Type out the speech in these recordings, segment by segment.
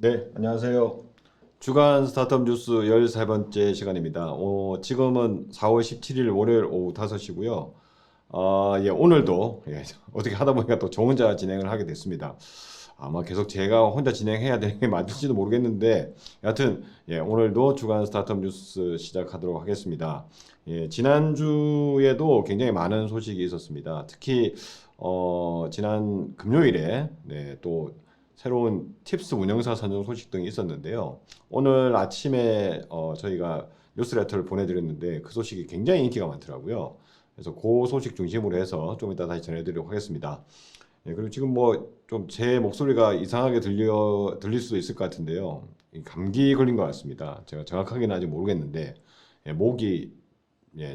네, 안녕하세요. 주간 스타트업 뉴스 13번째 시간입니다. 지금은 4월 17일 월요일 오후 5시고요. 오늘도 어떻게 하다 보니까 또 저 혼자 진행을 하게 됐습니다. 아마 계속 제가 혼자 진행해야 되는 게 맞을지도 모르겠는데, 여하튼 오늘도 주간 스타트업 뉴스 시작하도록 하겠습니다. 지난주에도 굉장히 많은 소식이 있었습니다. 특히 지난 금요일에 또 새로운 팁스 운영사 선정 소식 등이 있었는데요. 오늘 아침에 저희가 뉴스레터를 보내드렸는데 그 소식이 굉장히 인기가 많더라고요. 그래서 그 소식 중심으로 해서 좀 이따 다시 전해드리도록 하겠습니다. 그리고 지금 뭐 좀 제 목소리가 이상하게 들릴 수도 있을 것 같은데요. 감기 걸린 것 같습니다. 제가 정확하게는 아직 모르겠는데 목이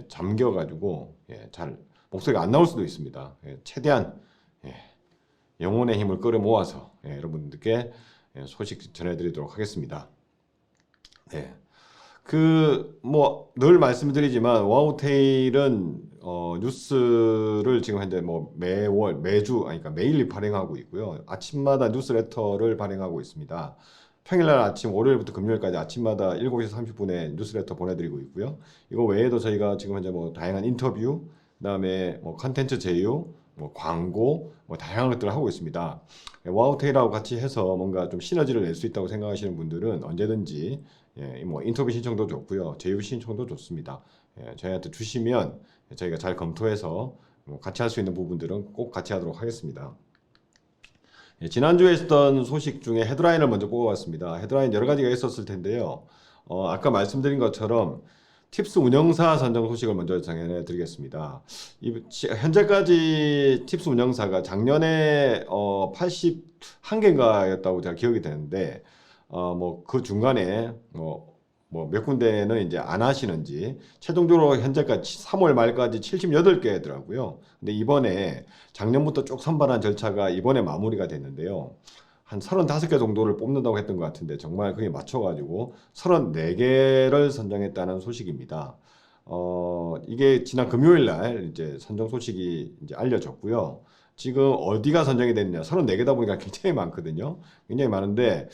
잠겨가지고 잘 목소리가 안 나올 수도 있습니다. 최대한 예, 영혼의 힘을 끌어모아서 여러분들께 소식 전해드리도록 하겠습니다. 네. 뭐 늘 말씀드리지만 와우테일은 뉴스를 지금 현재 뭐 매월 매주 아니 그러니까 매일 발행하고 있고요. 아침마다 뉴스레터를 발행하고 있습니다. 평일날 아침 월요일부터 금요일까지 아침마다 7시 30분에 뉴스레터 보내드리고 있고요. 이거 외에도 저희가 지금 현재 뭐 다양한 인터뷰, 그다음에 뭐 컨텐츠 제휴, 뭐 광고, 뭐 다양한 것들을 하고 있습니다. 와우테일하고 같이 해서 뭔가 좀 시너지를 낼 수 있다고 생각하시는 분들은 언제든지 뭐 인터뷰 신청도 좋고요. 제휴 신청도 좋습니다. 저희한테 주시면 저희가 잘 검토해서 뭐 같이 할 수 있는 부분들은 꼭 같이 하도록 하겠습니다. 지난주에 있었던 소식 중에 헤드라인을 먼저 뽑아봤습니다. 헤드라인 여러 가지가 있었을 텐데요. 아까 말씀드린 것처럼 팁스 운영사 선정 소식을 먼저 전해 드리겠습니다. 현재까지 팁스 운영사가 작년에 81개인가였다고 제가 기억이 되는데 뭐 그 중간에 몇 군데는 이제 안 하시는지 최종적으로 현재까지 3월 말까지 78개더라고요. 근데 이번에 작년부터 쭉 선발한 절차가 이번에 마무리가 됐는데요. 한 35개 정도를 뽑는다고 했던 것 같은데 정말 그게 맞춰가지고 34개를 선정했다는 소식입니다. 이게 지난 금요일 날 이제 선정 소식이 이제 알려졌고요. 지금 어디가 선정이 됐냐? 34개다 보니까 굉장히 많거든요. 굉장히 많은데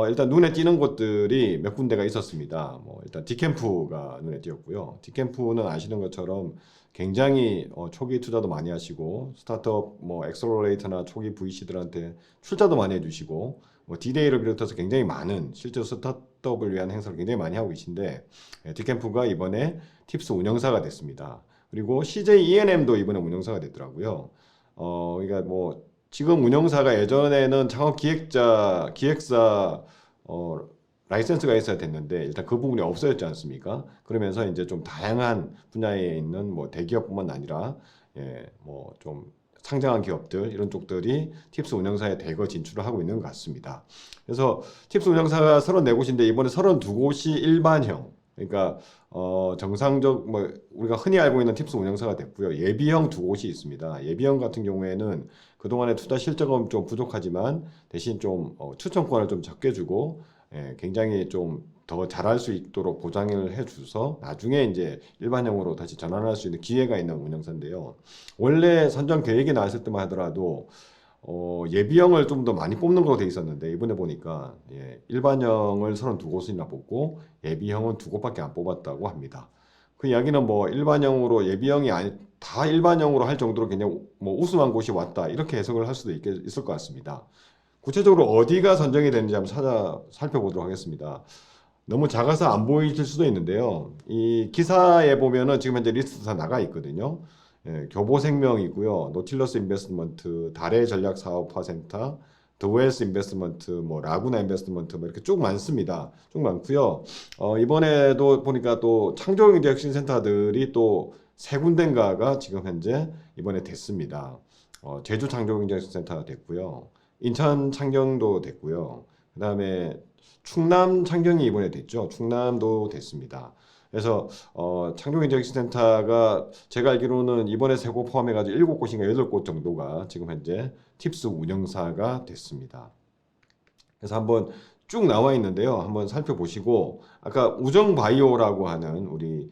일단 눈에 띄는 곳들이 몇 군데가 있었습니다. 뭐 일단 디캠프가 눈에 띄었고요. 디캠프는 아시는 것처럼 굉장히 초기 투자도 많이 하시고 스타트업 뭐 엑셀러레이터나 초기 VC들한테 출자도 많이 해주시고 뭐 디데이를 비롯해서 굉장히 많은 실제 스타트업을 위한 행사를 굉장히 많이 하고 계신데 디캠프가 이번에 팁스 운영사가 됐습니다. 그리고 CJ E&M도 이번에 운영사가 됐더라고요. 그러니까 뭐 지금 운영사가 예전에는 창업 기획사 라이센스가 있어야 됐는데 일단 그 부분이 없어졌지 않습니까? 그러면서 이제 좀 다양한 분야에 있는 뭐 대기업뿐만 아니라 뭐 좀 상장한 기업들 이런 쪽들이 팁스 운영사에 대거 진출을 하고 있는 것 같습니다. 그래서 팁스 운영사가 34곳인데 이번에 32곳이 일반형 그러니까 정상적 뭐 우리가 흔히 알고 있는 팁스 운영사가 됐고요. 예비형 두 곳이 있습니다. 예비형 같은 경우에는 그동안의 투자 실적은 좀 부족하지만 대신 좀 추천권을 좀 적게 주고 굉장히 좀 더 잘할 수 있도록 보장을 해줘서 나중에 이제 일반형으로 다시 전환할 수 있는 기회가 있는 운영사인데요. 원래 선정 계획이 나왔을 때만 하더라도 예비형을 좀 더 많이 뽑는 걸로 돼 있었는데 이번에 보니까 일반형을 32곳이나 뽑고 예비형은 2곳밖에 안 뽑았다고 합니다. 그 이야기는 뭐 일반형으로 예비형이 아니 다 일반형으로 할 정도로 그냥 뭐 우수한 곳이 왔다 이렇게 해석을 할 수도 있을 것 같습니다. 구체적으로 어디가 선정이 되는지 한번 살펴보도록 하겠습니다. 너무 작아서 안 보이실 수도 있는데요. 이 기사에 보면은 지금 현재 리스트 다 나가 있거든요. 교보생명이고요. 노틸러스 인베스트먼트, 달의 전략 사업화 센터, 더 웰스 인베스트먼트, 뭐 라구나 인베스트먼트 뭐 이렇게 쭉 많습니다. 쭉 많고요. 이번에도 보니까 또 창조경제 혁신 센터들이 또 세 군데인가가 지금 현재 이번에 됐습니다. 제주 창조경제 혁신 센터가 됐고요. 인천 창경도 됐고요. 그다음에 충남 창경이 이번에 됐죠. 충남도 됐습니다. 그래서 창조경제혁신센터가 제가 알기로는 이번에 세 곳 포함해가지고 7곳인가 8곳 정도가 지금 현재 팁스 운영사가 됐습니다. 그래서 한번 쭉 나와 있는데요. 한번 살펴보시고 아까 우정바이오라고 하는 우리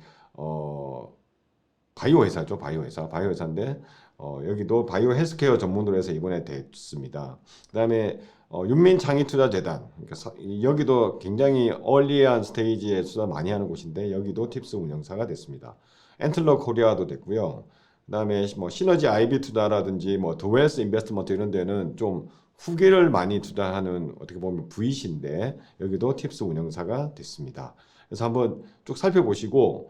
바이오 회사죠. 바이오 회사인데 여기도 바이오 헬스케어 전문으로 해서 이번에 됐습니다. 그다음에 윤민창의투자재단, 그러니까 여기도 굉장히 얼리한 스테이지에 투자 많이 하는 곳인데 여기도 팁스 운영사가 됐습니다. 엔틀러 코리아도 됐고요. 그다음에 뭐 시너지 아이비 투자라든지 뭐 더웰스 인베스트먼트 이런 데는 좀 후기를 많이 투자하는 어떻게 보면 VC인데 여기도 팁스 운영사가 됐습니다. 그래서 한번 쭉 살펴보시고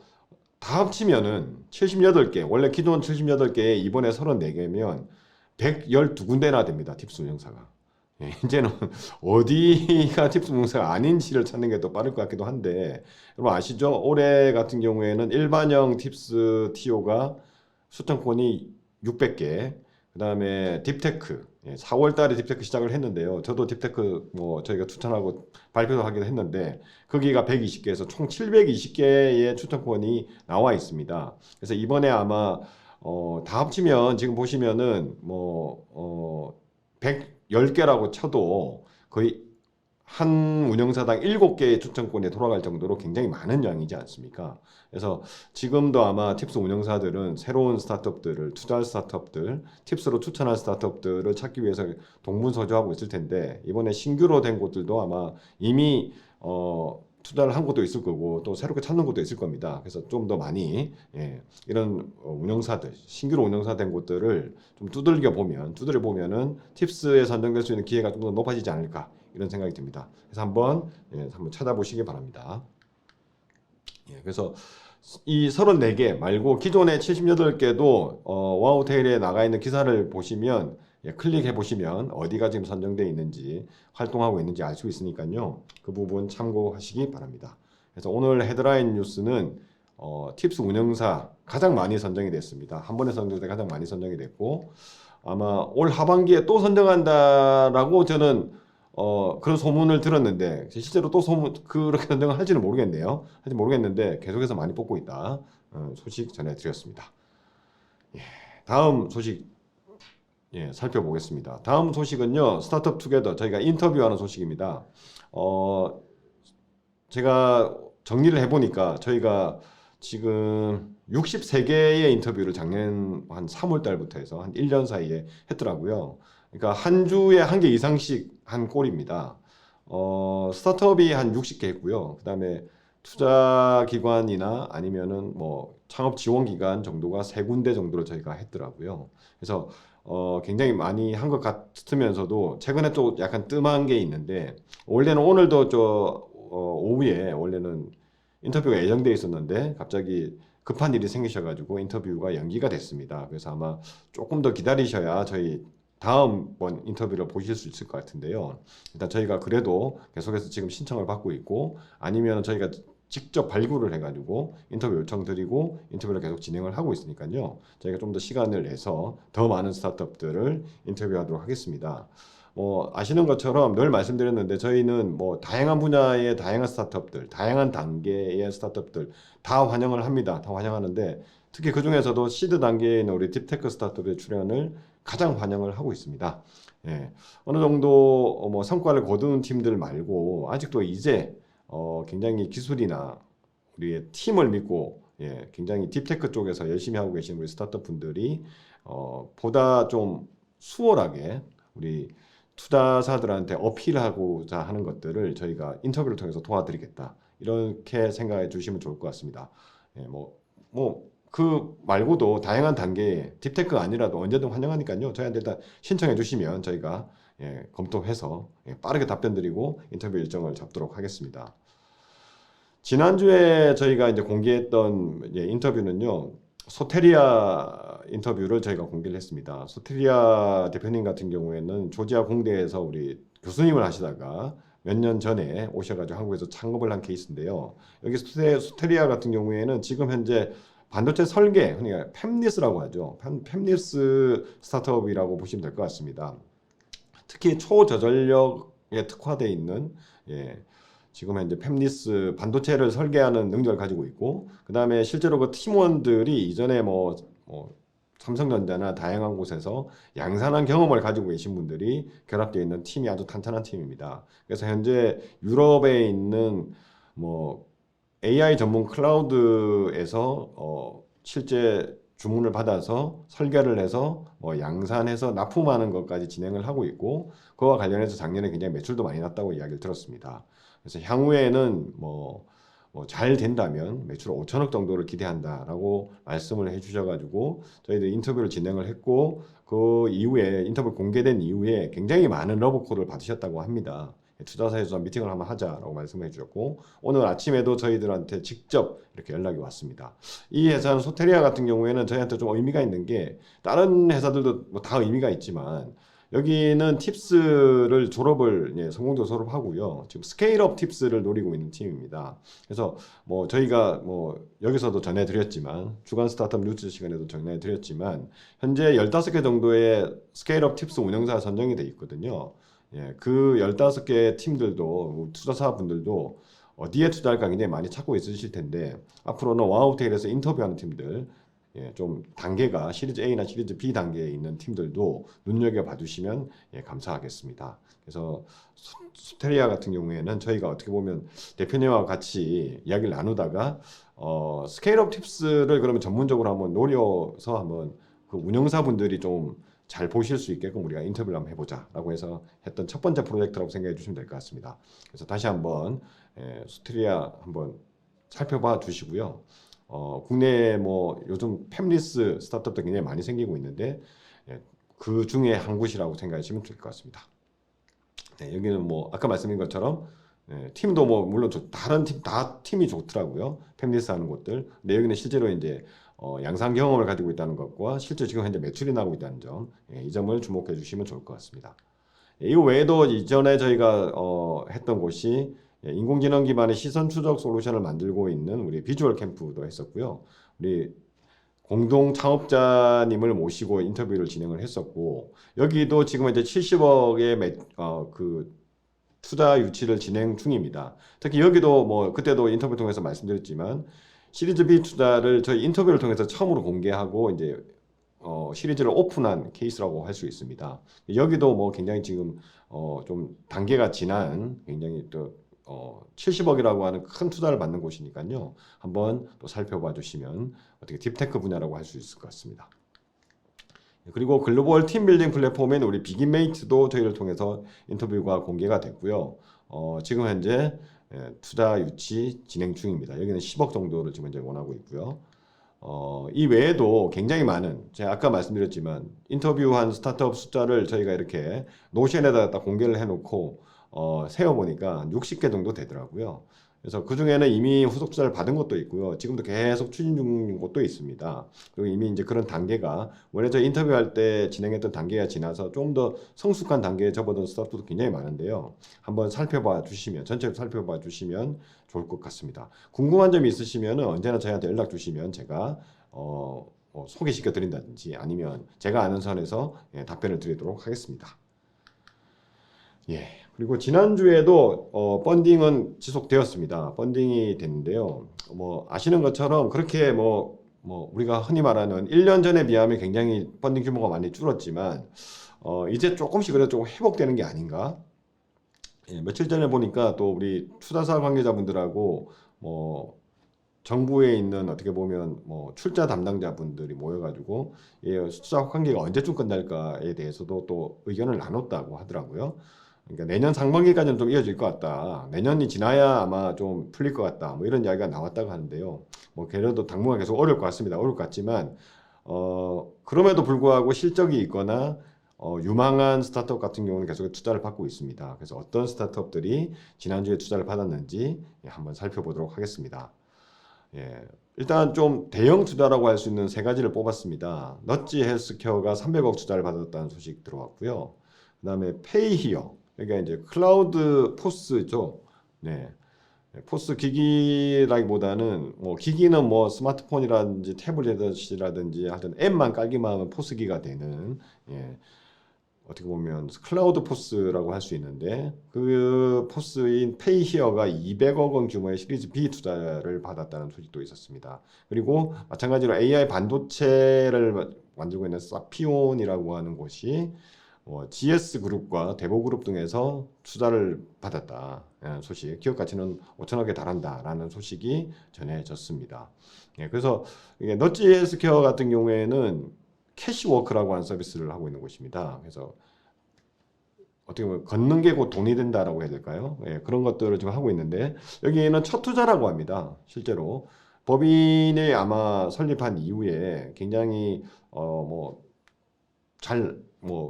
다 합치면은 78개, 원래 기존 78개에 이번에 34개면 112군데나 됩니다. 팁스 운영사가. 예, 이제는 어디가 팁스 운영사가 아닌지를 찾는 게 더 빠를 것 같기도 한데 여러분 아시죠? 올해 같은 경우에는 일반형 팁스 TO가 수천건이 600개, 그 다음에 딥테크, 4월 달에 딥테크 시작을 했는데요. 저도 딥테크 뭐 저희가 추천하고 발표도 하기도 했는데 거기가 120개에서 총 720개의 추천권이 나와 있습니다. 그래서 이번에 아마 다 합치면 지금 보시면은 뭐 110개라고 쳐도 거의 한 운영사당 7개의 추천권에 돌아갈 정도로 굉장히 많은 양이지 않습니까? 그래서 지금도 아마 팁스 운영사들은 새로운 스타트업들을 투자할 스타트업들, 팁스로 추천할 스타트업들을 찾기 위해서 동분서주하고 있을 텐데 이번에 신규로 된 곳들도 아마 이미 투자를 한 곳도 있을 거고 또 새롭게 찾는 곳도 있을 겁니다. 그래서 좀 더 많이 이런 운영사들, 신규로 운영사된 곳들을 좀 두들겨 보면은 팁스에 선정될 수 있는 기회가 좀 더 높아지지 않을까 이런 생각이 듭니다. 그래서 한번 찾아보시기 바랍니다. 그래서 이 34개 말고 기존의 78개도 와우테일에 나가 있는 기사를 보시면 클릭해 보시면 어디가 지금 선정되어 있는지 활동하고 있는지 알 수 있으니까요. 그 부분 참고하시기 바랍니다. 그래서 오늘 헤드라인 뉴스는 팁스 운영사 가장 많이 선정이 됐습니다. 한 번에 선정될 때 가장 많이 선정이 됐고 아마 올 하반기에 또 선정한다라고 저는 그런 소문을 들었는데 실제로 또 그렇게 선정을 할지는 모르겠네요. 할지 모르겠는데 계속해서 많이 뽑고 있다. 소식 전해드렸습니다. 다음 소식 살펴보겠습니다. 다음 소식은요. 스타트업 투게더 저희가 인터뷰하는 소식입니다. 제가 정리를 해보니까 저희가 지금 63개의 인터뷰를 작년 한 3월 달부터 해서 한 1년 사이에 했더라고요. 그러니까 한 주에 한 개 이상씩 한 꼴입니다. 스타트업이 한 60개 했고요. 그 다음에 투자기관이나 아니면은 뭐 창업지원기관 정도가 3군데 정도를 저희가 했더라고요. 그래서 굉장히 많이 한 것 같으면서도 최근에 또 약간 뜸한 게 있는데 원래는 오늘도 오후에 원래는 인터뷰가 예정돼 있었는데 갑자기 급한 일이 생기셔가지고 인터뷰가 연기가 됐습니다. 그래서 아마 조금 더 기다리셔야 저희 다음번 인터뷰를 보실 수 있을 것 같은데요. 일단 저희가 그래도 계속해서 지금 신청을 받고 있고 아니면 저희가 직접 발굴을 해가지고 인터뷰 요청드리고 인터뷰를 계속 진행을 하고 있으니까요. 저희가 좀 더 시간을 내서 더 많은 스타트업들을 인터뷰하도록 하겠습니다. 아시는 것처럼 늘 말씀드렸는데 저희는 뭐 다양한 분야의 다양한 스타트업들, 다양한 단계의 스타트업들 다 환영을 합니다. 다 환영하는데 특히 그 중에서도 시드 단계에 있는 우리 딥테크 스타트업의 출연을 가장 환영을 하고 있습니다. 어느 정도 뭐 성과를 거두는 팀들 말고 아직도 이제 굉장히 기술이나 우리의 팀을 믿고 굉장히 딥테크 쪽에서 열심히 하고 계신 우리 스타트업 분들이 보다 좀 수월하게 우리 투자사들한테 어필하고자 하는 것들을 저희가 인터뷰를 통해서 도와드리겠다. 이렇게 생각해 주시면 좋을 것 같습니다. 그 말고도 다양한 단계의 딥테크가 아니라도 언제든 환영하니까요. 저희한테 일단 신청해 주시면 저희가 검토해서 빠르게 답변 드리고 인터뷰 일정을 잡도록 하겠습니다. 지난주에 저희가 이제 공개했던 인터뷰는요. 소테리아 인터뷰를 저희가 공개를 했습니다. 소테리아 대표님 같은 경우에는 조지아 공대에서 우리 교수님을 하시다가 몇 년 전에 오셔가지고 한국에서 창업을 한 케이스인데요. 여기 소테리아 같은 경우에는 지금 현재 반도체 설계, 그러니까 팹리스라고 하죠. 팹리스 스타트업이라고 보시면 될 것 같습니다. 특히 초저전력에 특화되어 있는 지금 현재 팹리스 반도체를 설계하는 능력을 가지고 있고 그 다음에 실제로 그 팀원들이 이전에 뭐 삼성전자나 다양한 곳에서 양산한 경험을 가지고 계신 분들이 결합되어 있는 팀이 아주 탄탄한 팀입니다. 그래서 현재 유럽에 있는 뭐 AI 전문 클라우드에서 실제 주문을 받아서 설계를 해서 뭐 양산해서 납품하는 것까지 진행을 하고 있고 그와 관련해서 작년에 굉장히 매출도 많이 났다고 이야기를 들었습니다. 그래서 향후에는 잘 된다면 매출 5천억 정도를 기대한다라고 말씀을 해주셔가지고 저희들 인터뷰를 진행을 했고 그 이후에 인터뷰 공개된 이후에 굉장히 많은 러브콜을 받으셨다고 합니다. 투자사에서 미팅을 한번 하자라고 말씀해 주셨고 오늘 아침에도 저희들한테 직접 이렇게 연락이 왔습니다. 이 회사는 소테리아 같은 경우에는 저희한테 좀 의미가 있는 게 다른 회사들도 뭐 다 의미가 있지만 여기는 팁스를 졸업을 성공적으로 졸업하고요. 지금 스케일업 팁스를 노리고 있는 팀입니다. 그래서 뭐 저희가 뭐 여기서도 전해드렸지만 주간 스타트업 뉴스 시간에도 전해드렸지만 현재 15개 정도의 스케일업 팁스 운영사가 선정이 돼 있거든요. 그 15개 팀들도 투자사분들도 어디에 투자할까 굉장히 많이 찾고 있으실 텐데 앞으로는 와우테일에서 인터뷰하는 팀들 좀 단계가 시리즈 A나 시리즈 B 단계에 있는 팀들도 눈여겨봐 주시면 감사하겠습니다. 그래서 수테리아 같은 경우에는 저희가 어떻게 보면 대표님과 같이 이야기를 나누다가 스케일업 팁스를 그러면 전문적으로 한번 노려서 한번 그 운영사분들이 좀 잘 보실 수 있게끔 우리가 인터뷰를 한번 해보자라고 해서 했던 첫 번째 프로젝트라고 생각해 주시면 될 것 같습니다. 그래서 다시 한번 수테리아 한번 살펴봐 주시고요. 국내에 뭐 요즘 팹리스 스타트업도 굉장히 많이 생기고 있는데 그 중에 한 곳이라고 생각하시면 될 것 같습니다. 여기는 뭐 아까 말씀드린 것처럼 팀도 뭐 물론 다른 팀 다 팀이 좋더라고요. 팹리스 하는 곳들. 근데 여기는 실제로 이제 양산 경험을 가지고 있다는 것과 실제 지금 현재 매출이 나고 있다는 점, 이 점을 주목해 주시면 좋을 것 같습니다. 이거 외에도 이전에 저희가 했던 곳이 인공지능 기반의 시선 추적 솔루션을 만들고 있는 우리 비주얼 캠프도 했었고요. 우리 공동 창업자님을 모시고 인터뷰를 진행을 했었고 여기도 지금 이제 70억의 그 투자 유치를 진행 중입니다. 특히 여기도 뭐 그때도 인터뷰 통해서 말씀드렸지만 시리즈 B 투자를 저희 인터뷰를 통해서 처음으로 공개하고 이제 시리즈를 오픈한 케이스라고 할 수 있습니다. 여기도 뭐 굉장히 지금 좀 단계가 지난 굉장히 또 70억이라고 하는 큰 투자를 받는 곳이니까요. 한번 또 살펴봐 주시면 어떻게 딥테크 분야라고 할 수 있을 것 같습니다. 그리고 글로벌 팀빌딩 플랫폼인 우리 비긴메이트도 저희를 통해서 인터뷰가 공개가 됐고요. 지금 현재 투자 유치 진행 중입니다. 여기는 10억 정도를 지금 현재 원하고 있고요. 이 외에도 굉장히 많은 제가 아까 말씀드렸지만 인터뷰한 스타트업 숫자를 저희가 이렇게 노션에다 공개를 해놓고 세어보니까 60개 정도 되더라고요. 그래서 그 중에는 이미 후속 투자를 받은 것도 있고요. 지금도 계속 추진 중인 것도 있습니다. 그리고 이미 이제 그런 단계가 원래 저 인터뷰할 때 진행했던 단계가 지나서 조금 더 성숙한 단계에 접어든 스타트업도 굉장히 많은데요. 한번 살펴봐 주시면 전체로 살펴봐 주시면 좋을 것 같습니다. 궁금한 점이 있으시면 언제나 저희한테 연락 주시면 제가 소개시켜 드린다든지 아니면 제가 아는 선에서 답변을 드리도록 하겠습니다. 그리고 지난주에도 펀딩은 지속되었습니다. 펀딩이 됐는데요. 뭐 아시는 것처럼 그렇게 뭐 우리가 흔히 말하는 1년 전에 비하면 굉장히 펀딩 규모가 많이 줄었지만 이제 조금씩 그래도 조금 회복되는 게 아닌가. 며칠 전에 보니까 또 우리 투자사 관계자분들하고 뭐 정부에 있는 어떻게 보면 뭐 출자 담당자분들이 모여가지고 투자 관계가 언제쯤 끝날까에 대해서도 또 의견을 나눴다고 하더라고요. 그러니까 내년 상반기까지는 좀 이어질 것 같다. 내년이 지나야 아마 좀 풀릴 것 같다. 뭐 이런 이야기가 나왔다고 하는데요. 뭐 그래도 당분간 계속 어려울 것 같습니다. 어려울 것 같지만 그럼에도 불구하고 실적이 있거나 유망한 스타트업 같은 경우는 계속 투자를 받고 있습니다. 그래서 어떤 스타트업들이 지난주에 투자를 받았는지 한번 살펴보도록 하겠습니다. 일단 좀 대형 투자라고 할 수 있는 세 가지를 뽑았습니다. 넛지 헬스케어가 300억 투자를 받았다는 소식 들어왔고요. 그 다음에 페이히어, 그러니까 이제 클라우드 포스죠. 포스 기기라기보다는 뭐 기기는 뭐 스마트폰이라든지 태블릿이라든지 하여튼 앱만 깔기만 하면 포스기가 되는 어떻게 보면 클라우드 포스라고 할 수 있는데 그 포스인 페이히어가 200억 원 규모의 시리즈 B 투자를 받았다는 소식도 있었습니다. 그리고 마찬가지로 AI 반도체를 만들고 있는 사피온이라고 하는 곳이 GS그룹과 대보그룹 등에서 투자를 받았다 소식, 기업 가치는 5천억에 달한다라는 소식이 전해졌습니다. 예, 그래서 이게 너치 헬스케어 같은 경우에는 캐시워크라고 하는 서비스를 하고 있는 곳입니다. 그래서 어떻게 보면 걷는 게 곧 돈이 된다라고 해야 될까요? 예, 그런 것들을 지금 하고 있는데 여기에는 첫 투자라고 합니다. 실제로 법인이 아마 설립한 이후에 굉장히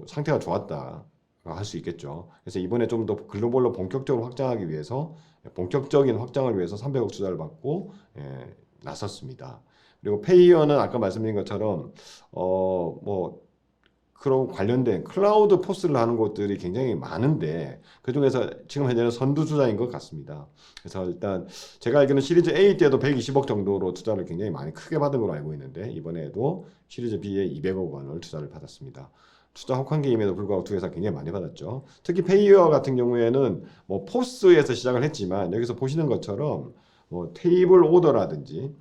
상태가 좋았다 할 수 있겠죠. 그래서 이번에 좀 더 글로벌로 본격적으로 확장하기 위해서 본격적인 확장을 위해서 300억 투자를 받고 나섰습니다. 그리고 페이어는 아까 말씀드린 것처럼 그런 관련된 클라우드 포스를 하는 곳들이 굉장히 많은데 그중에서 지금 현재는 선두주자인 것 같습니다. 그래서 일단 제가 알기로는 시리즈 A 때도 120억 정도로 투자를 굉장히 많이 크게 받은 걸로 알고 있는데 이번에도 시리즈 B에 200억 원을 투자를 받았습니다. 투자 혹한기임에도 불구하고 두 회사 굉장히 많이 받았죠. 특히 페이어 같은 경우에는 포스에서 시작을 했지만 여기서 보시는 것처럼 테이블 오더라든지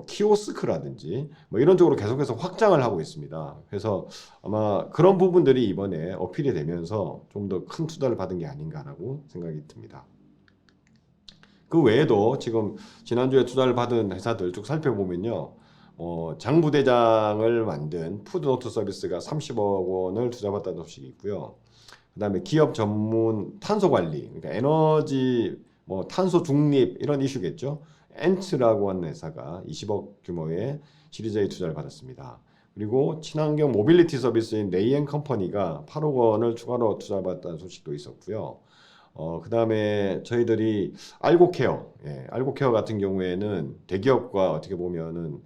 키오스크라든지 이런 쪽으로 계속해서 확장을 하고 있습니다. 그래서 아마 그런 부분들이 이번에 어필이 되면서 좀 더 큰 투자를 받은 게 아닌가라고 생각이 듭니다. 그 외에도 지금 지난주에 투자를 받은 회사들 쭉 살펴보면요. 장부대장을 만든 푸드노트 서비스가 30억 원을 투자받았다는 소식이 있고요. 그 다음에 기업 전문 탄소 관리, 그러니까 에너지, 탄소 중립 이런 이슈겠죠. 엔츠라고 하는 회사가 20억 규모의 시리즈 A 투자를 받았습니다. 그리고 친환경 모빌리티 서비스인 네이앤 컴퍼니가 8억 원을 추가로 투자받았다는 소식도 있었고요. 그 다음에 저희들이 알고케어 같은 경우에는 대기업과 어떻게 보면은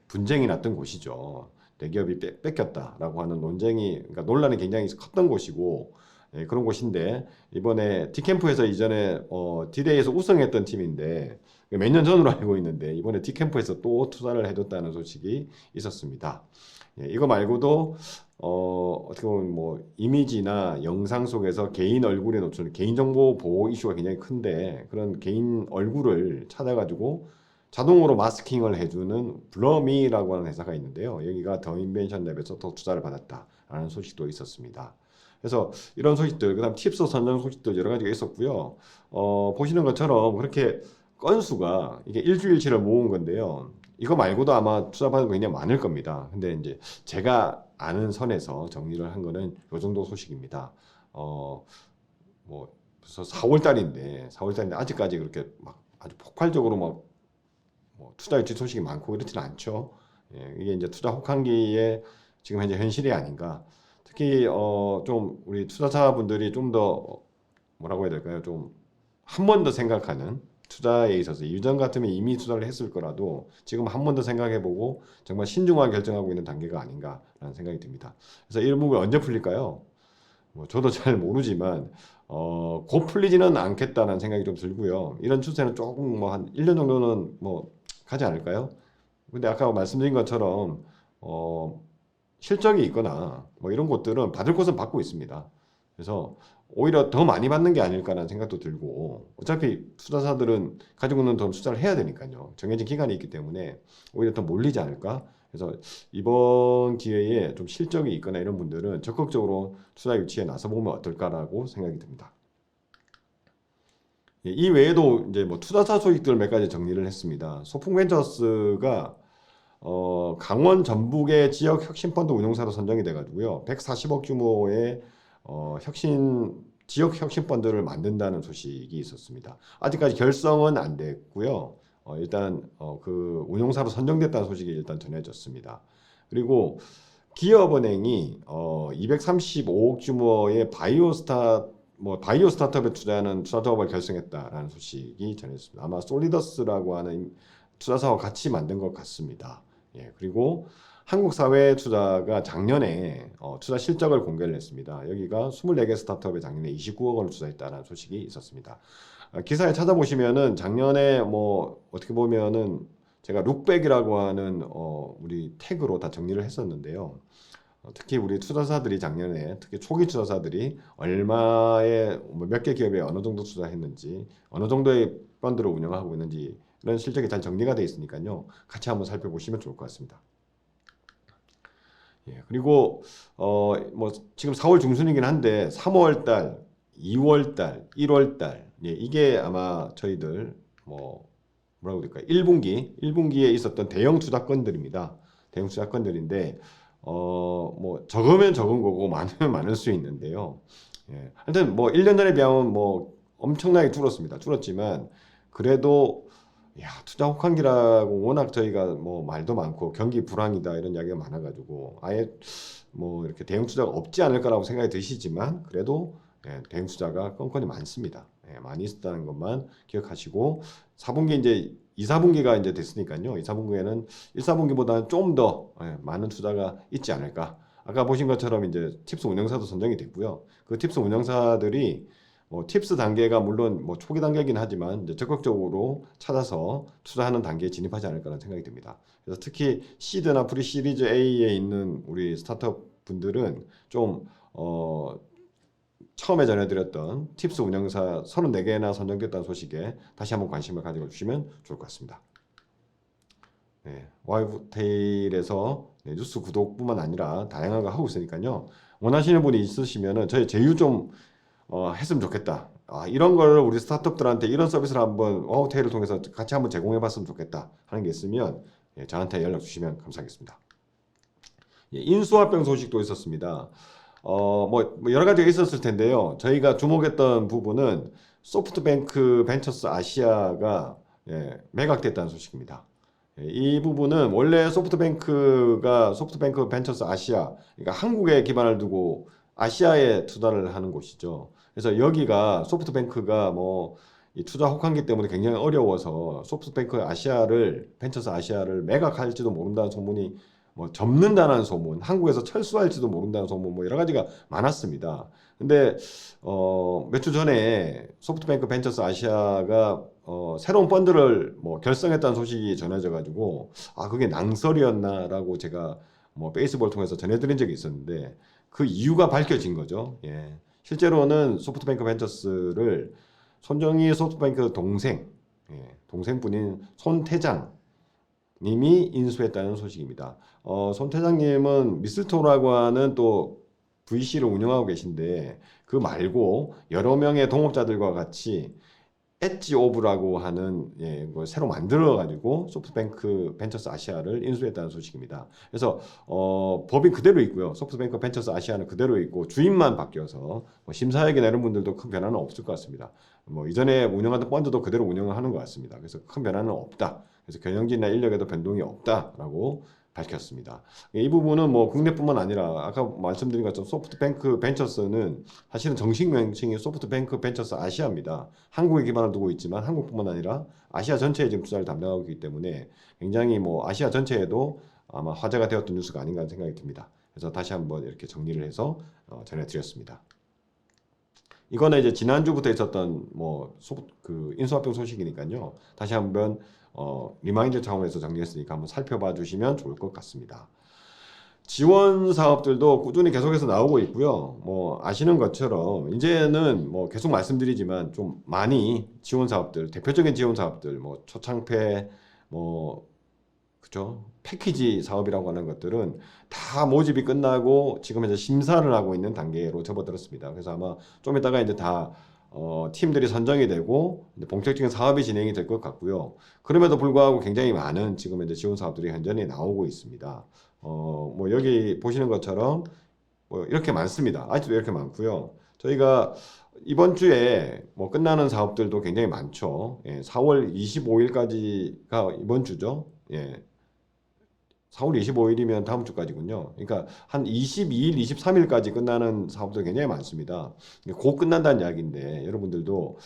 분쟁이 났던 곳이죠. 대기업이 뺏겼다라고 하는 그러니까 논란이 굉장히 컸던 곳이고 그런 곳인데 이번에 디캠프에서 이전에 디데이에서 우승했던 팀인데 몇 년 전으로 알고 있는데 이번에 디캠프에서 또 투자를 해뒀다는 소식이 있었습니다. 이거 말고도 어떻게 보면 이미지나 영상 속에서 개인 얼굴에 노출된 개인정보 보호 이슈가 굉장히 큰데 그런 개인 얼굴을 찾아가지고 자동으로 마스킹을 해주는 블러미라고 하는 회사가 있는데요. 여기가 더 인벤션 랩에서 더 투자를 받았다라는 소식도 있었습니다. 그래서 이런 소식들, 그다음 팁스 선정 소식들 여러 가지가 있었고요. 보시는 것처럼 그렇게 건수가 이게 일주일치를 모은 건데요. 이거 말고도 아마 투자받은 거 굉장히 많을 겁니다. 근데 이제 제가 아는 선에서 정리를 한 거는 요 정도 소식입니다. 벌써 4월 달인데 아직까지 그렇게 막 아주 폭발적으로 투자 유치 소식이 많고 그렇지는 않죠. 이게 이제 투자 혹한기에 지금 현재 현실이 아닌가. 특히 좀 우리 투자자분들이 좀 더 뭐라고 해야 될까요? 좀 한 번 더 생각하는 투자에 있어서 이전 같으면 이미 투자를 했을 거라도 지금 한 번 더 생각해보고 정말 신중하게 결정하고 있는 단계가 아닌가라는 생각이 듭니다. 그래서 이 부분이 언제 풀릴까요? 저도 잘 모르지만 곧 풀리지는 않겠다는 생각이 좀 들고요. 이런 추세는 조금 한 1년 정도는 가지 않을까요? 근데 아까 말씀드린 것처럼 실적이 있거나 이런 것들은 받을 것은 받고 있습니다. 그래서 오히려 더 많이 받는 게 아닐까라는 생각도 들고 어차피 투자자들은 가지고 있는 돈 투자를 해야 되니까요. 정해진 기간이 있기 때문에 오히려 더 몰리지 않을까? 그래서 이번 기회에 좀 실적이 있거나 이런 분들은 적극적으로 투자 유치에 나서보면 어떨까라고 생각이 듭니다. 이 외에도 이제 투자사 소식들 몇 가지 정리를 했습니다. 소풍벤처스가 강원 전북의 지역 혁신 펀드 운용사로 선정이 돼가지고요. 140억 규모의 지역 혁신 펀드를 만든다는 소식이 있었습니다. 아직까지 결성은 안 됐고요. 일단 그 운용사로 선정됐다는 소식이 일단 전해졌습니다. 그리고 기업은행이 235억 규모의 바이오 스타트업에 투자하는 투자 사업을 결성했다라는 소식이 전해졌습니다. 아마 솔리더스라고 하는 투자 사업 같이 만든 것 같습니다. 그리고 한국사회투자가 작년에 투자 실적을 공개를 했습니다. 여기가 24개 스타트업에 작년에 29억 원을 투자했다는 소식이 있었습니다. 기사에 찾아보시면은 작년에 어떻게 보면은 제가 룩백이라고 하는 우리 태그로 다 정리를 했었는데요. 특히 우리 투자사들이 작년에 특히 초기 투자사들이 얼마에 몇 개 기업에 어느 정도 투자했는지 어느 정도의 펀드를 운영하고 있는지 이런 실적이 잘 정리가 되어 있으니까요. 같이 한번 살펴보시면 좋을 것 같습니다. 예, 그리고 뭐 지금 4월 중순이긴 한데 3월 달, 2월 달, 1월 달, 예, 이게 아마 저희들 뭐 뭐라고 될까요? 1분기에 있었던 대형 투자건들입니다. 대형 투자건들인데 뭐 적으면 적은 거고 많으면 많을 수 있는데요. 예, 하여튼 뭐 1년 전에 비하면 뭐 엄청나게 줄었습니다. 줄었지만 그래도 야, 투자 혹한기라고 워낙 저희가 뭐 말도 많고 경기 불황이다 이런 이야기가 많아가지고 아예 뭐 이렇게 대형 투자가 없지 않을까라고 생각이 드시지만 그래도 예, 대형 투자가 건건이 많습니다. 예, 많이 있었다는 것만 기억하시고 4분기 이제 2, 4분기가 이제 됐으니까요. 2, 4분기에는 1, 4분기보다는 좀 더 많은 투자가 있지 않을까. 아까 보신 것처럼 이제 팁스 운영사도 선정이 됐고요. 그 팁스 운영사들이 뭐 팁스 단계가 물론 뭐 초기 단계이긴 하지만 이제 적극적으로 찾아서 투자하는 단계에 진입하지 않을까라는 생각이 듭니다. 그래서 특히 시드나 프리 시리즈 A에 있는 우리 스타트업 분들은 좀 처음에 전해드렸던 팁스 운영사 34개나 선정됐다는 소식에 다시 한번 관심을 가지고 주시면 좋을 것 같습니다. 네, 와이브테일에서 네, 뉴스 구독뿐만 아니라 다양한 거 하고 있으니까요. 원하시는 분이 있으시면은 저희 제휴 좀 했으면 좋겠다. 이런 걸 우리 스타트업들한테 이런 서비스를 한번 와우테일을 통해서 같이 한번 제공해 봤으면 좋겠다 하는 게 있으면 예, 저한테 연락 주시면 감사하겠습니다. 예, 인수합병 소식도 있었습니다. 뭐 여러 가지가 있었을 텐데요. 저희가 주목했던 부분은 소프트뱅크 벤처스 아시아가 예, 매각됐다는 소식입니다. 예, 이 부분은 원래 소프트뱅크 벤처스 아시아, 그러니까 한국에 기반을 두고 아시아에 투자를 하는 곳이죠. 그래서 여기가 소프트뱅크가 뭐 이 투자 혹한기 때문에 굉장히 어려워서 벤처스 아시아를 매각할지도 모른다는 소문이 뭐 접는다는 소문, 한국에서 철수할지도 모른다는 소문, 뭐 여러 가지가 많았습니다. 근데 몇 주 전에 소프트뱅크 벤처스 아시아가 새로운 펀드를 뭐 결성했다는 소식이 전해져 가지고 그게 낭설이었나라고 제가 뭐 페이스북을 통해서 전해드린 적이 있었는데 그 이유가 밝혀진 거죠. 예. 실제로는 소프트뱅크 벤처스를 손정희 소프트뱅크 동생, 동생분인 손태장 님이 인수했다는 소식입니다. 손 태장님은 미스토라고 하는 또 VC를 운영하고 계신데 그 말고 여러 명의 동업자들과 같이 엣지 오브라고 하는 걸 새로 만들어 가지고 소프트뱅크 벤처스 아시아를 인수했다는 소식입니다. 그래서 법인 그대로 있고요. 소프트뱅크 벤처스 아시아는 그대로 있고 주인만 바뀌어서 뭐 심사역이나 이런 분들도 큰 변화는 없을 것 같습니다. 뭐 이전에 운영하던 펀드도 그대로 운영을 하는 것 같습니다. 그래서 큰 변화는 없다. 그래서 경영진이나 인력에도 변동이 없다라고 밝혔습니다. 이 부분은 뭐 국내뿐만 아니라 아까 말씀드린 것처럼 소프트뱅크 벤처스는 사실은 정식 명칭이 소프트뱅크 벤처스 아시아입니다. 한국에 기반을 두고 있지만 한국뿐만 아니라 아시아 전체에 지금 투자를 담당하고 있기 때문에 굉장히 뭐 아시아 전체에도 아마 화제가 되었던 뉴스가 아닌가 하는 생각이 듭니다. 그래서 다시 한번 이렇게 정리를 해서 전해드렸습니다. 이거는 이제 지난주부터 있었던 그 인수합병 소식이니까요. 다시 한번 리마인드 차원에서 정리했으니까 한번 살펴봐 주시면 좋을 것 같습니다. 지원 사업들도 꾸준히 계속해서 나오고 있고요. 뭐 아시는 것처럼 이제는 뭐 계속 말씀드리지만 좀 많이 지원 사업들, 대표적인 지원 사업들, 뭐 초창폐, 뭐 그죠? 패키지 사업이라고 하는 것들은 다 모집이 끝나고 지금 이제 심사를 하고 있는 단계로 접어들었습니다. 그래서 아마 좀 이따가 이제 다 팀들이 선정이 되고 본격적인 사업이 진행이 될 것 같고요. 그럼에도 불구하고 굉장히 많은 지금 이제 지원 사업들이 현존에 나오고 있습니다. 뭐 여기 보시는 것처럼 뭐 이렇게 많습니다. 아직도 이렇게 많고요. 저희가 이번 주에 뭐 끝나는 사업들도 굉장히 많죠. 예, 4월 25일까지가 이번 주죠. 예. 4월 25일이면 다음 주까지군요. 그러니까 한 22일, 23일까지 끝나는 사업도 굉장히 많습니다. 곧 끝난다는 이야기인데 여러분들도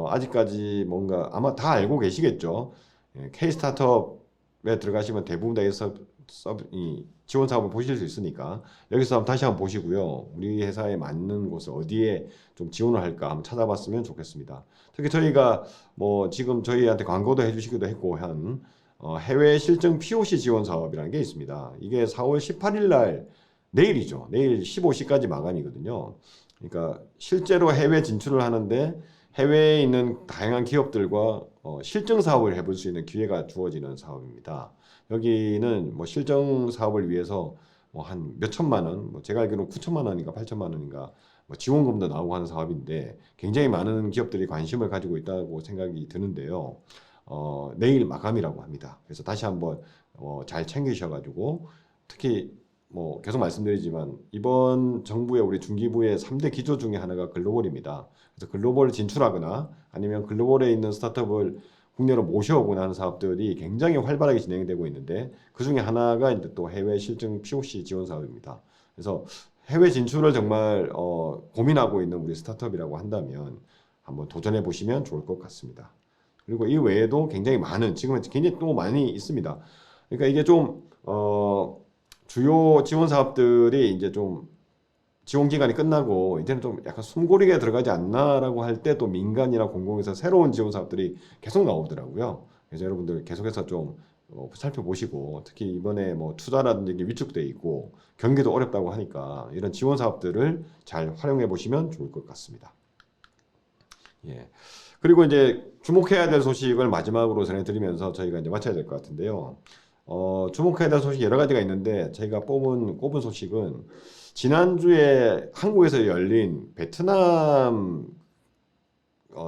아직까지 뭔가 아마 다 알고 계시겠죠. 예, K 스타트업에 들어가시면 대부분 다이 지원 사업을 보실 수 있으니까 여기서 한번 다시 한번 보시고요. 우리 회사에 맞는 곳을 어디에 좀 지원을 할까 한번 찾아봤으면 좋겠습니다. 특히 저희가 뭐 지금 저희한테 광고도 해주시기도 했고 한 해외 실증 POC 지원 사업이라는 게 있습니다. 이게 4월 18일 날 내일이죠. 내일 15시까지 마감이거든요. 그러니까 실제로 해외 진출을 하는데 해외에 있는 다양한 기업들과 실증 사업을 해볼 수 있는 기회가 주어지는 사업입니다. 여기는 뭐 실증 사업을 위해서 뭐 한 몇천만 원, 뭐 제가 알기로는 9천만 원인가 8천만 원인가 뭐 지원금도 나오고 하는 사업인데 굉장히 많은 기업들이 관심을 가지고 있다고 생각이 드는데요. 내일 마감이라고 합니다. 그래서 다시 한번 잘 챙기셔가지고 특히 뭐 계속 말씀드리지만 이번 정부의 우리 중기부의 3대 기조 중에 하나가 글로벌입니다. 그래서 글로벌 진출하거나 아니면 글로벌에 있는 스타트업을 국내로 모셔오거나 하는 사업들이 굉장히 활발하게 진행되고 있는데 그 중에 하나가 이제 또 해외 실증 POC 지원 사업입니다. 그래서 해외 진출을 정말 고민하고 있는 우리 스타트업이라고 한다면 한번 도전해 보시면 좋을 것 같습니다. 그리고 이 외에도 굉장히 많은 지금은 굉장히 또 많이 있습니다. 그러니까 이게 좀 주요 지원 사업들이 이제 좀 지원 기간이 끝나고 이제는 좀 약간 숨고르게 들어가지 않나라고 할 때 또 민간이나 공공에서 새로운 지원 사업들이 계속 나오더라고요. 그래서 여러분들 계속해서 좀 살펴보시고 특히 이번에 뭐 투자라든지 이게 위축돼 있고 경기도 어렵다고 하니까 이런 지원 사업들을 잘 활용해 보시면 좋을 것 같습니다. 예. 그리고 이제 주목해야 될 소식을 마지막으로 전해드리면서 저희가 이제 마쳐야 될 것 같은데요. 주목해야 될 소식 여러 가지가 있는데 저희가 꼽은 소식은 지난주에 한국에서 열린 베트남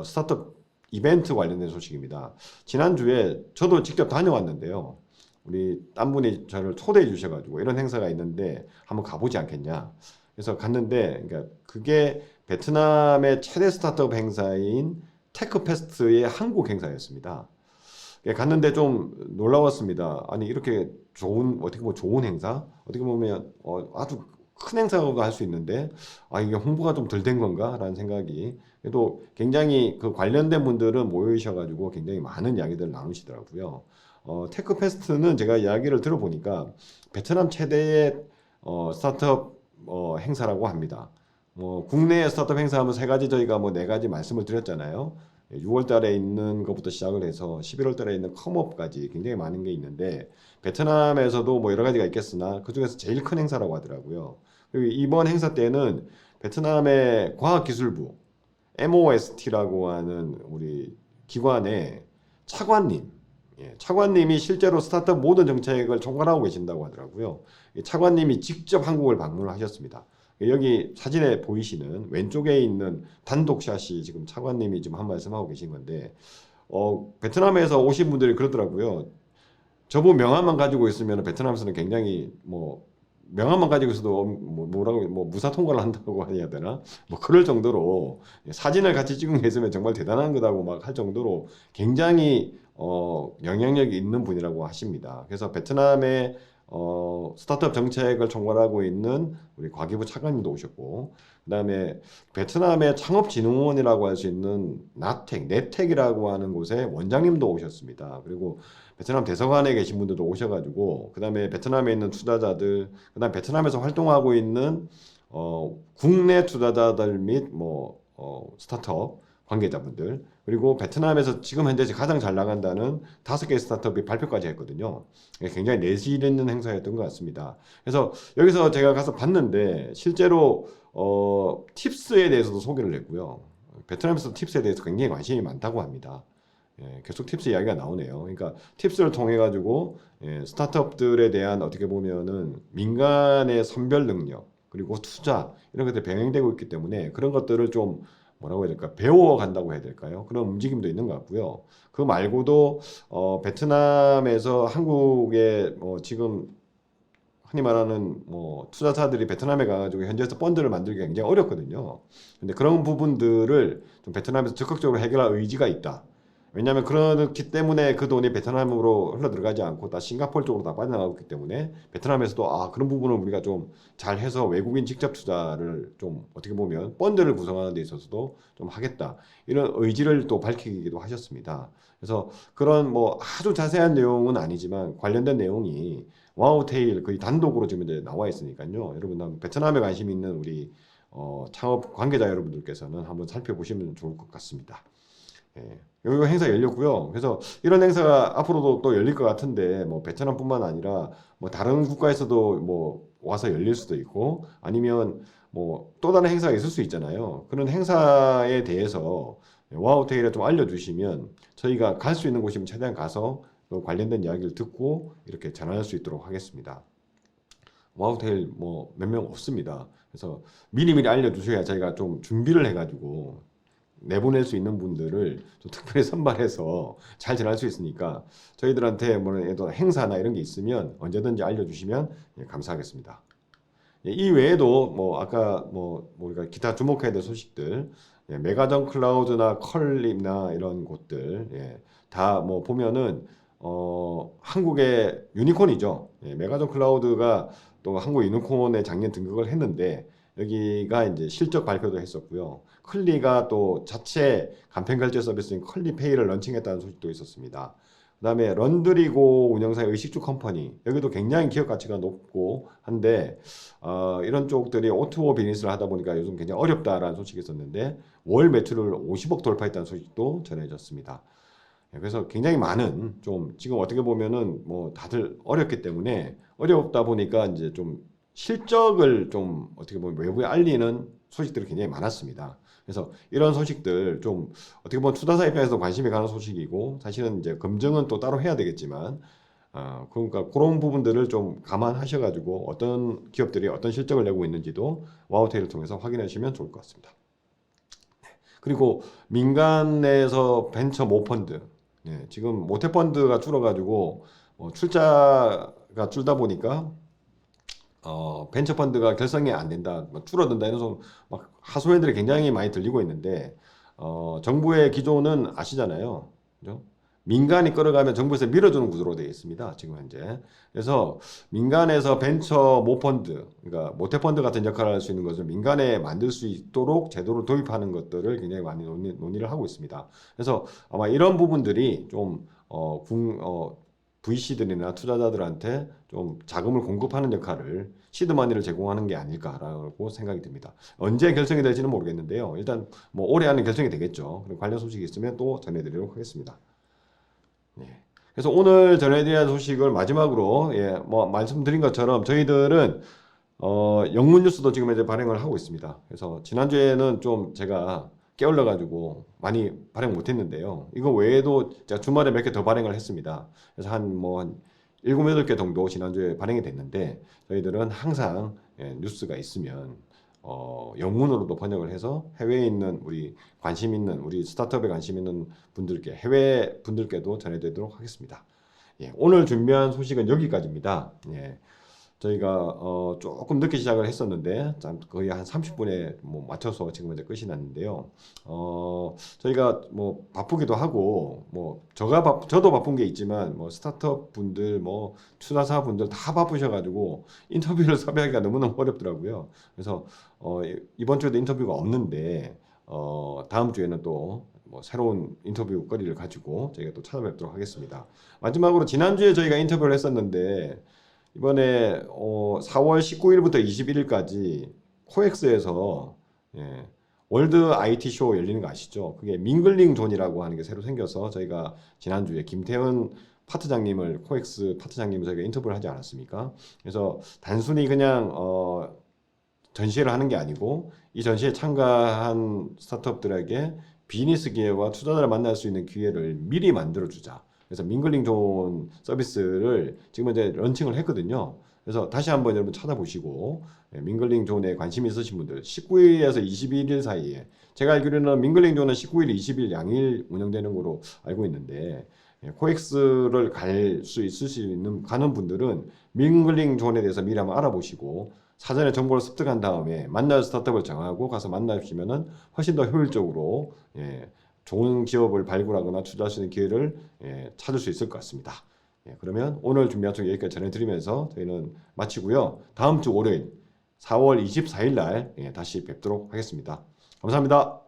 스타트업 이벤트 관련된 소식입니다. 지난주에 저도 직접 다녀왔는데요. 우리 딴 분이 저를 초대해 주셔가지고 이런 행사가 있는데 한번 가보지 않겠냐. 그래서 갔는데 그러니까 그게 베트남의 최대 스타트업 행사인 테크페스트의 한국 행사였습니다. 갔는데 좀 놀라웠습니다. 아니 이렇게 좋은 어떻게 보면 좋은 행사 어떻게 보면 아주 큰 행사가 할 수 있는데 이게 홍보가 좀 덜 된 건가라는 생각이 그래도 굉장히 그 관련된 분들은 모이셔가지고 굉장히 많은 이야기들을 나누시더라고요. 테크페스트는 제가 이야기를 들어보니까 베트남 최대의 스타트업 행사라고 합니다. 국내 스타트업 행사하면 세 가지 저희가 뭐 네 가지 말씀을 드렸잖아요. 6월 달에 있는 것부터 시작을 해서 11월 달에 있는 컴업까지 굉장히 많은 게 있는데 베트남에서도 뭐 여러 가지가 있겠으나 그중에서 제일 큰 행사라고 하더라고요. 그리고 이번 행사 때는 베트남의 과학기술부 MOST라고 하는 우리 기관의 차관님, 차관님이 실제로 스타트업 모든 정책을 총괄하고 계신다고 하더라고요. 차관님이 직접 한국을 방문을 하셨습니다. 여기 사진에 보이시는 왼쪽에 있는 단독샷이 지금 차관님이 지금 한 말씀하고 계신 건데, 베트남에서 오신 분들이 그러더라고요. 저분 명함만 가지고 있으면 베트남에서는 굉장히 뭐 명함만 가지고 있어도 뭐라고 무사 통과를 한다고 해야 되나? 뭐 그럴 정도로 사진을 같이 찍은 게 있으면 정말 대단한 거다고 막 할 정도로 굉장히 영향력이 있는 분이라고 하십니다. 그래서 베트남의 스타트업 정책을 총괄하고 있는 우리 과기부 차관님도 오셨고, 그다음에 베트남의 창업진흥원이라고 할 수 있는 네텍이라고 하는 곳에 원장님도 오셨습니다. 그리고 베트남 대사관에 계신 분들도 오셔가지고, 그다음에 베트남에 있는 투자자들, 그다음 베트남에서 활동하고 있는 국내 투자자들 및 스타트업 관계자분들, 그리고 베트남에서 지금 현재 가장 잘 나간다는 5개의 스타트업이 발표까지 했거든요. 굉장히 내실 있는 행사였던 것 같습니다. 그래서 여기서 제가 가서 봤는데 실제로 팁스에 대해서도 소개를 했고요. 베트남에서 팁스에 대해서 굉장히 관심이 많다고 합니다. 계속 팁스 이야기가 나오네요. 그러니까 팁스를 통해 가지고 스타트업들에 대한 어떻게 보면은 민간의 선별 능력 그리고 투자 이런 것들이 병행되고 있기 때문에 그런 것들을 좀 뭐라고 해야 될까 배워간다고 해야 될까요? 그런 움직임도 있는 것 같고요. 그 말고도 베트남에서 한국에 지금 흔히 말하는 투자자들이 베트남에 가가지고 현지에서 펀드를 만들기 굉장히 어렵거든요. 근데 그런 부분들을 좀 베트남에서 적극적으로 해결할 의지가 있다. 왜냐하면 그렇기 때문에 그 돈이 베트남으로 흘러 들어가지 않고 다 싱가포르 쪽으로 다 빠져나가고 있기 때문에 베트남에서도 그런 부분을 우리가 좀 잘해서 외국인 직접 투자를 좀 어떻게 보면 펀드를 구성하는 데 있어서도 좀 하겠다 이런 의지를 또 밝히기도 하셨습니다. 그래서 그런 아주 자세한 내용은 아니지만 관련된 내용이 와우테일 거의 단독으로 지금 이제 나와 있으니까요. 여러분 베트남에 관심 있는 우리 창업 관계자 여러분들께서는 한번 살펴보시면 좋을 것 같습니다. 여기 행사 열렸고요. 그래서 이런 행사가 앞으로도 또 열릴 것 같은데 베트남뿐만 아니라 다른 국가에서도 와서 열릴 수도 있고 아니면 또 다른 행사가 있을 수 있잖아요. 그런 행사에 대해서 와우테일에 좀 알려주시면 저희가 갈 수 있는 곳이면 최대한 가서 관련된 이야기를 듣고 이렇게 전할 수 있도록 하겠습니다. 와우테일 뭐 몇 명 없습니다. 그래서 미리미리 알려주셔야 저희가 좀 준비를 해가지고 내보낼 수 있는 분들을 좀 특별히 선발해서 잘 전할 수 있으니까 저희들한테 뭐 행사나 이런 게 있으면 언제든지 알려주시면 감사하겠습니다. 이 외에도 뭐 아까 뭐 우리가 기타 주목해야 될 소식들, 메가전 클라우드나 컬립나 이런 곳들 다 뭐 보면은 한국의 유니콘이죠. 메가전 클라우드가 또 한국 유니콘에 작년 등극을 했는데 여기가 이제 실적 발표도 했었고요. 클리가 또 자체 간편 결제 서비스인 클리페이를 런칭했다는 소식도 있었습니다. 그다음에 런드리고 운영사의 의식주 컴퍼니 여기도 굉장히 기업 가치가 높고 한데 이런 쪽들이 O2O 비즈니스를 하다 보니까 요즘 굉장히 어렵다라는 소식이 있었는데 월 매출을 50억 돌파했다는 소식도 전해졌습니다. 그래서 굉장히 많은 좀 지금 어떻게 보면은 뭐 다들 어렵기 때문에 어렵다 보니까 이제 좀 실적을 좀 어떻게 보면 외부에 알리는 소식들이 굉장히 많았습니다. 그래서 이런 소식들 좀 어떻게 보면 투자자 입장에서 관심이 가는 소식이고 사실은 이제 검증은 또 따로 해야 되겠지만 그러니까 그런 부분들을 좀 감안하셔가지고 어떤 기업들이 어떤 실적을 내고 있는지도 와우테일을 통해서 확인하시면 좋을 것 같습니다. 그리고 민간 내에서 벤처 모펀드 지금 모태펀드가 줄어가지고 출자가 줄다 보니까 벤처펀드가 결성이 안 된다, 뭐 줄어든다 이런 막 하소연들이 굉장히 많이 들리고 있는데 정부의 기조는 아시잖아요. 그죠? 민간이 끌어가면 정부에서 밀어주는 구조로 되어 있습니다. 지금 현재. 그래서 민간에서 벤처 모펀드, 그러니까 모태펀드 같은 역할을 할 수 있는 것을 민간에 만들 수 있도록 제도를 도입하는 것들을 굉장히 많이 논의를 하고 있습니다. 그래서 아마 이런 부분들이 좀 VC들이나 투자자들한테 좀 자금을 공급하는 역할을 시드머니를 제공하는 게 아닐까라고 생각이 듭니다. 언제 결정이 될지는 모르겠는데요. 일단 뭐 올해 안에 결정이 되겠죠. 그리고 관련 소식이 있으면 또 전해드리도록 하겠습니다. 그래서 오늘 전해드릴 소식을 마지막으로 뭐 말씀드린 것처럼 저희들은 영문 뉴스도 지금 이제 발행을 하고 있습니다. 그래서 지난주에는 좀 제가 깨울러 가지고 많이 발행 못했는데요. 이거 외에도 제가 주말에 몇 개 더 발행을 했습니다. 그래서 한 7, 8개 정도 지난주에 발행이 됐는데 저희들은 항상 뉴스가 있으면 영문으로도 번역을 해서 해외에 있는 우리 관심 있는 우리 스타트업에 관심 있는 분들께 해외 분들께도 전해드리도록 하겠습니다. 오늘 준비한 소식은 여기까지입니다. 저희가 조금 늦게 시작을 했었는데 거의 한 30분에 뭐 맞춰서 지금 이제 끝이 났는데요. 저희가 뭐 바쁘기도 하고 뭐 저도 바쁜 게 있지만 뭐 스타트업 분들 뭐 투자사 분들 다 바쁘셔가지고 인터뷰를 섭외하기가 너무너무 어렵더라고요. 그래서 이번 주에도 인터뷰가 없는데 다음 주에는 또 뭐 새로운 인터뷰 거리를 가지고 저희가 또 찾아뵙도록 하겠습니다. 마지막으로 지난주에 저희가 인터뷰를 했었는데 이번에 4월 19일부터 21일까지 코엑스에서 월드 IT 쇼 열리는 거 아시죠? 그게 밍글링 존이라고 하는 게 새로 생겨서 저희가 지난주에 김태훈 파트장님을 코엑스 파트장님을 저희가 인터뷰를 하지 않았습니까? 그래서 단순히 그냥 전시회를 하는 게 아니고 이 전시에 참가한 스타트업들에게 비즈니스 기회와 투자자를 만날 수 있는 기회를 미리 만들어 주자. 그래서 밍글링 존 서비스를 지금 이제 런칭을 했거든요. 그래서 다시 한번 여러분 찾아보시고 밍글링 존에 관심 있으신 분들 19일에서 21일 사이에 제가 알기로는 밍글링 존은 19일, 20일 양일 운영되는 거로 알고 있는데 코엑스를 갈 수 있을 수 있는 가는 분들은 밍글링 존에 대해서 미리 한번 알아보시고 사전에 정보를 습득한 다음에 만날 스타트업을 정하고 가서 만나시면은 훨씬 더 효율적으로 좋은 기업을 발굴하거나 투자할 수 있는 기회를 찾을 수 있을 것 같습니다. 그러면 오늘 준비한 쪽 여기까지 전해드리면서 저희는 마치고요. 다음 주 월요일 4월 24일 날 다시 뵙도록 하겠습니다. 감사합니다.